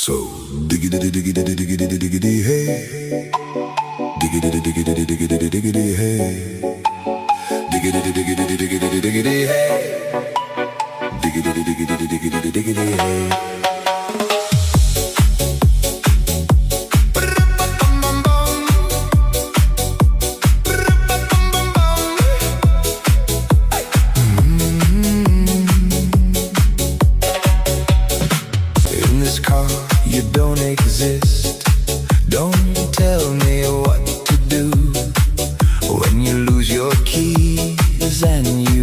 So diggity diggity diggity diggity hey, diggity diggity diggity diggity hey, diggity diggity diggity diggity hey, diggity diggity diggity diggity hey. In this car you don't exist. Don't tell me what to do when you lose your keys and you